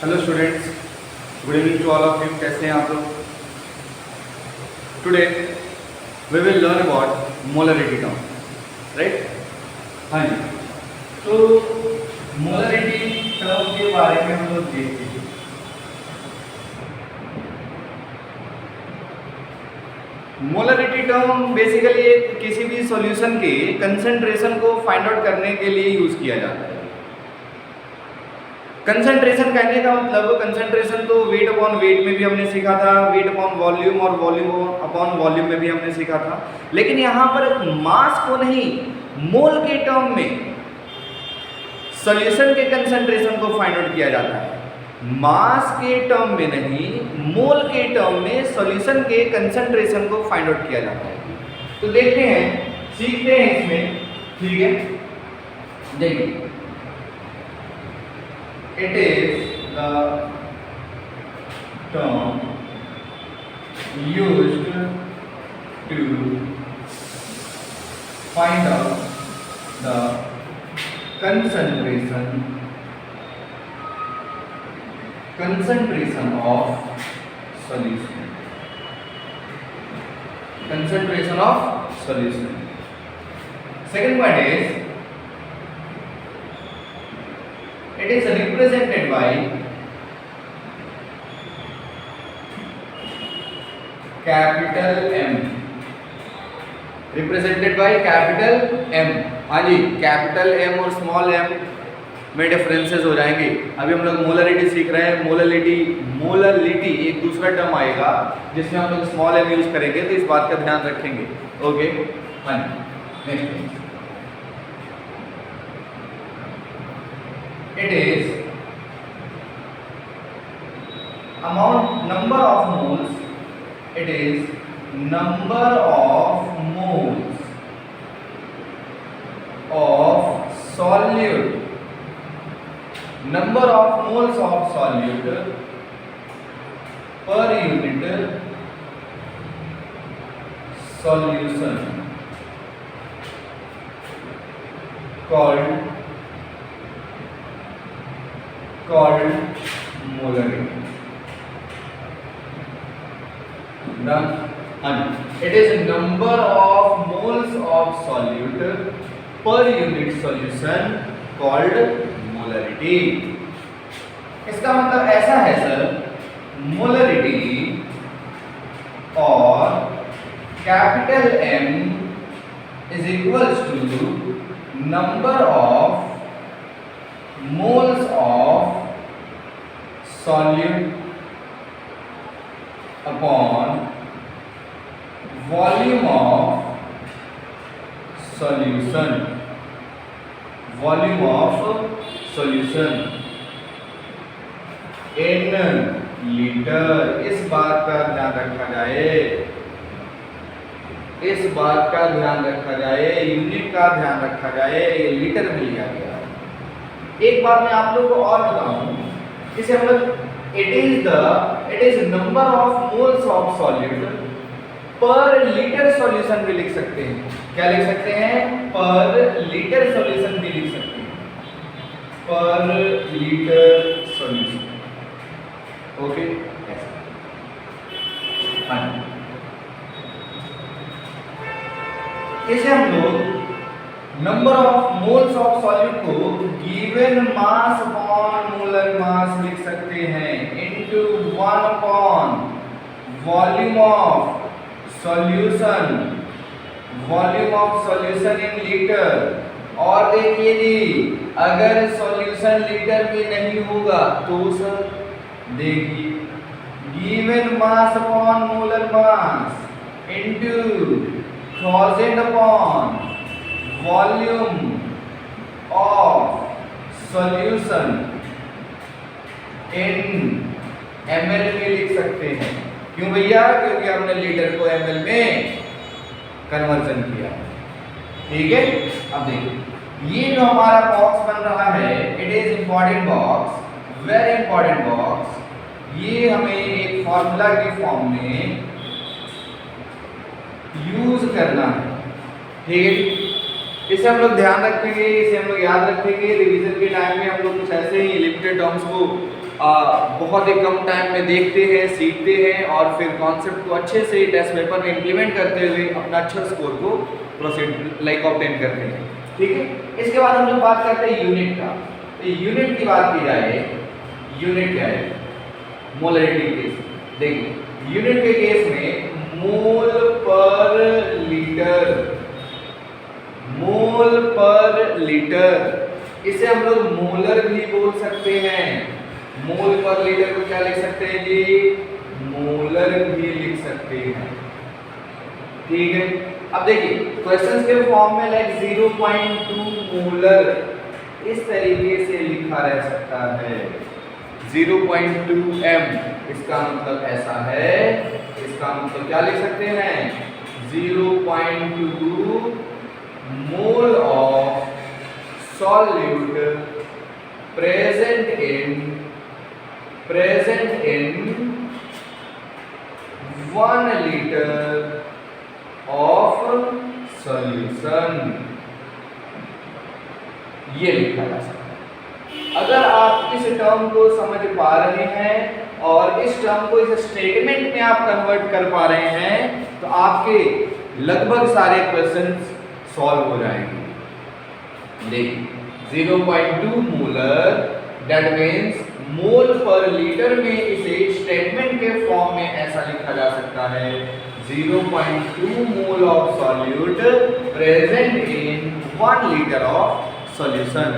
Hello students, good evening to all of you. कैसे हैं आप लोग? Today we will learn about molarity term, right? हाँ जी। तो मोलरिटी टर्म के बारे में हम लोग देखते हैं। मोलरिटी टर्म बेसिकली किसी भी सॉल्यूशन के कंसंट्रेशन को फाइंड आउट करने के लिए यूज किया जाता है। कंसंट्रेशन कहने का मतलब, कंसंट्रेशन तो वेट अपॉन वेट में भी हमने सीखा था, वेट अपॉन वॉल्यूम और वॉल्यूम अपॉन वॉल्यूम में भी हमने सीखा था। लेकिन यहाँ पर मास को नहीं, मोल के टर्म में सॉल्यूशन के कंसंट्रेशन को फाइंड आउट किया जाता है। मास के टर्म में नहीं, मोल के टर्म में सॉल्यूशन के कंसंट्रेशन को फाइंड आउट किया जाता है। तो देखते हैं, सीखते हैं इसमें, ठीक है? देखिए, it is the term used to find out the concentration of solution. Concentration of solution. Second point is, it is represented by capital M. Represented by capital M. हाँ जी, कैपिटल M और स्मॉल m में differences हो जाएंगे। अभी हम लोग molarity सीख रहे हैं। मोलरिटी एक दूसरा टर्म आएगा जिसमें हम लोग स्मॉल m यूज करेंगे, तो इस बात का ध्यान रखेंगे। ओके, हाँ जी। Next, it is number of moles. It is number of moles of solute. Number of moles of solute per unit solution called molarity. It is number of moles of solute per unit solution called molarity. इसका मतलब ऐसा है sir, molarity और capital M is equals to number of moles of solute upon volume of solution. Volume of solution in litre. इस बात का ध्यान रखा जाए, इस बात का ध्यान रखा जाए, यूनिट का ध्यान रखा जाए। ये लीटर में लिया गया। एक बात मैं आप लोगों को और बताऊं, इसे हम लोग it is number of moles of solute पर लीटर सॉल्यूशन भी लिख सकते हैं। क्या लिख सकते हैं? पर लीटर सॉल्यूशन भी लिख सकते हैं। पर लीटर सॉल्यूशन। ओके, हाँ, इसे हम लोग number of moles of solute को given mass upon molar mass लिख सकते हैं, into 1 upon volume of solution, volume of solution in litre. और देखिए जी, अगर सॉल्यूशन लीटर में नहीं होगा तो सर देखिए, given mass upon molar mass into 1000 upon volume of solution in ml में लिख सकते हैं। क्यों भैया? क्योंकि हमने लीटर को ml में कन्वर्जन किया। ठीक है, अब देखिए, ये जो हमारा बॉक्स बन रहा है, it is important box, very important box. ये हमें एक फॉर्मूला के फॉर्म में यूज करना है। ठीक है, इसे हम लोग ध्यान रखेंगे, इसे हम लोग याद रखेंगे। रिवीजन के टाइम में हम लोग कुछ ऐसे ही लिमिटेड टर्म्स को बहुत ही कम टाइम में देखते हैं, सीखते हैं और फिर कॉन्सेप्ट को अच्छे से टेस्ट पेपर में इम्प्लीमेंट करते हुए अपना अच्छा स्कोर को प्रोसीड ऑब्टेन करते हैं। ठीक है, इसके बाद हम लोग बात करते हैं यूनिट का। तो यूनिट की बात की जाए, यूनिट क्या है? Molarity case. देखिए यूनिट के केस में मोल पर लीटर, मोल पर लीटर, इसे हम लोग मोलर भी बोल सकते हैं। मोल पर लीटर को क्या लिख सकते हैं जी? मोलर भी लिख सकते हैं। ठीक है, अब देखिए क्वेश्चंस के फॉर्म में लाइक 0.2 मोलर इस तरीके से लिखा रह सकता है। 0.2 m, इसका मतलब ऐसा है, इसका मतलब क्या लिख सकते हैं? 0.2 mole of solute present in 1 liter of solution, ये लिखा जा सकता है। अगर आप इस टर्म को समझ पा रहे हैं और इस टर्म को इस स्टेटमेंट में आप कन्वर्ट कर पा रहे हैं तो आपके लगभग सारे क्वेश्चंस सॉल्व हो जाएंगे। देखिए 0.2 मोलर, दैट मीन्स मोल पर लीटर में इसे स्टेटमेंट के फॉर्म में ऐसा लिखा जा सकता है 0.2 mole of solute present in 1 litre of solution,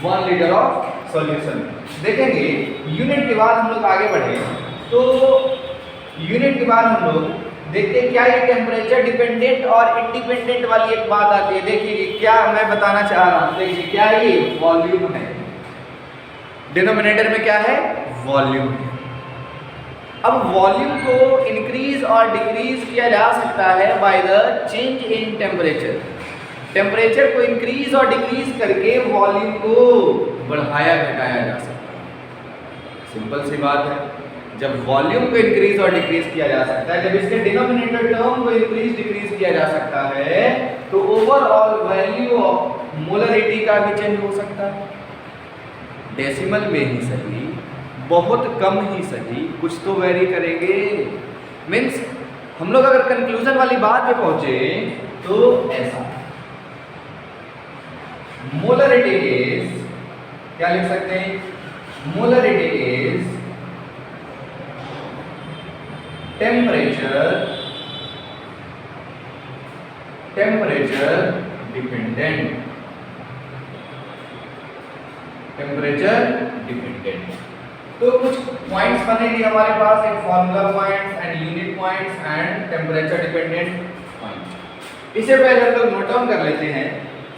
1 litre of solution. देखेंगे यूनिट के बाद हम लोग आगे बढ़े तो यूनिट के बाद हम लोग देखते हैं क्या ये टेम्परेचर डिपेंडेंट और इंडिपेंडेंट वाली एक बात आती है। देखिए क्या मैं बताना चाह रहा हूं, देखिए क्या ये वॉल्यूम है, डिनोमिनेटर में क्या है? वॉल्यूम है। अब वॉल्यूम को इंक्रीज और डिक्रीज किया जा सकता है by the change in temperature. Temperature को इंक्रीज और डिक्रीज करके वॉल्यूम को बढ़ाया घटाया जा सकता है। सिंपल सी बात है, जब वॉल्यूम को इंक्रीज और डिक्रीज किया जा सकता है, जब इसके डिनोमिनेटर टर्म को इंक्रीज डिक्रीज किया जा सकता है तो ओवरऑल वैल्यू ऑफ मोलरिटी का भी चेंज हो सकता है। डेसिमल में ही सही, बहुत कम ही सही, कुछ तो वेरी करेंगे। मीन्स हम लोग अगर कंक्लूजन वाली बात पे पहुंचे तो ऐसा मोलरिटी इज, क्या लिख सकते हैं? Molarity is temperature dependent, temperature dependent. तो कुछ पॉइंट्स बनेंगे हमारे पास, एक formula points and unit points and temperature dependent point. इसे पहले हम लोग नोट डाउन कर लेते हैं,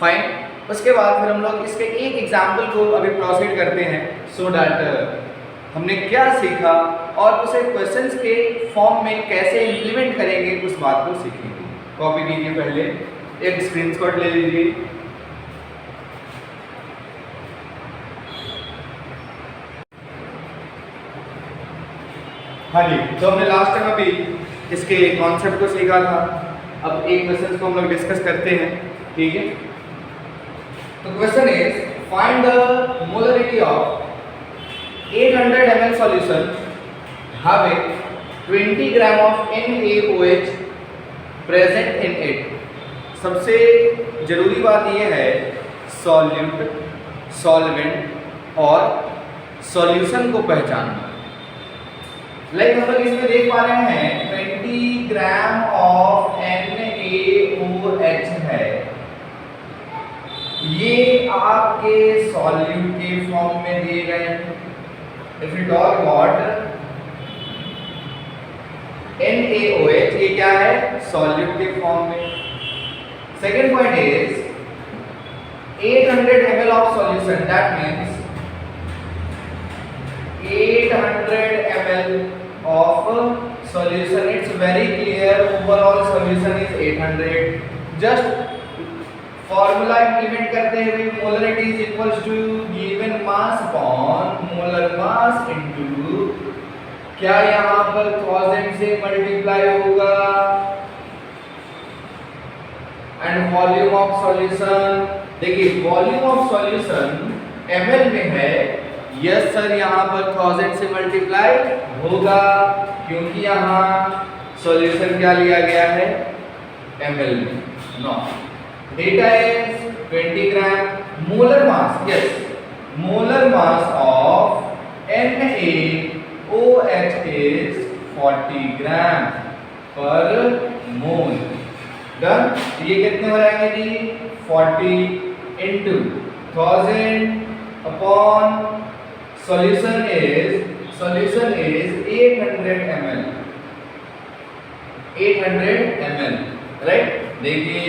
फाइन। उसके बाद फिर हम लोग इसके एक एग्जाम्पल को अभी प्रोसीड करते हैं सो दैट हमने क्या सीखा और उसे क्वेश्चंस के फॉर्म में कैसे इंप्लीमेंट करेंगे उस बात को सीखेंगे। कॉपी कीजिए, पहले एक स्क्रीनशॉट ले लीजिए। हाँ जी, तो हमने लास्ट टाइम अभी इसके कॉन्सेप्ट को सीखा था। अब एक क्वेश्चन को हम लोग डिस्कस करते हैं, ठीक है। तो question is find the molarity of 800 ml solution having 20 gram of NaOH present in it। सबसे जरूरी बात यह है सॉल्यूट, सॉल्वेंट और सॉल्यूशन को पहचानना। लाइक हम लोग इसमें देख पा रहे हैं 20 ग्राम ऑफ NaOH है, ये आपके सॉल्यूट के फॉर्म में दिए गए हैं। If we talk about NaOH, ये क्या है? सॉल्यूट के फॉर्म में। Second point is 800 ml of solution, that means 800 ml of solution। It's very clear, overall solution is 800। just formula implement करते हुए molarity is equals to given mass upon molar mass into, क्या यहां पर 1000 से multiply होगा and volume of solution. देखिए volume of solution ml में है, यस सर, यहाँ पर 1000 से मल्टीप्लाई होगा क्योंकि यहाँ सॉल्यूशन क्या लिया गया है, ml में। No, data is 20 gram, molar mass, yes, molar mass of NaOH is 40 gram per mole. Done. ये कितने हो जाएंगे जी, 40 into 1000 upon solution is 800 ml, 800 ml, right. देखिए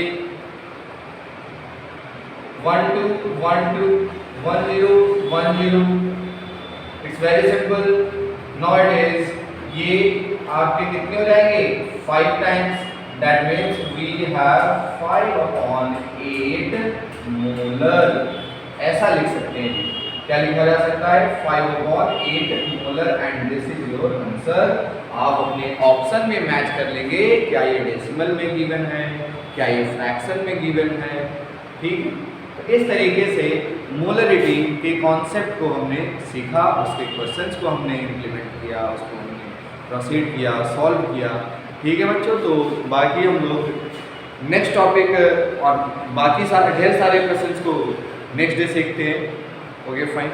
1 2 1 2 1 0 1 0, it's very simple. Now it is, ये आपके कितने हो जाएंगे, 5 times, that means we have 5/8 molar. ऐसा लिख सकते हैं, क्या लिखा जा सकता है, 5/8 molar, and this is your answer. आप अपने ऑप्शन में मैच कर लेंगे, क्या ये डेसिमल में गिवन है, क्या ये फ्रैक्शन में गिवन है, ठीक। तो इस तरीके से मोलरिटी के कॉन्सेप्ट को हमने सीखा, उसके क्वेश्चंस को हमने इम्प्लीमेंट किया, उसको हमने प्रोसीड किया, सॉल्व किया, ठीक है बच्चों। तो बाकी हम लोग नेक्स्ट टॉपिक और बाकी सारे ढेर सारे क्वेश्चंस को नेक्स्ट डे सीखते हैं। Okay fine.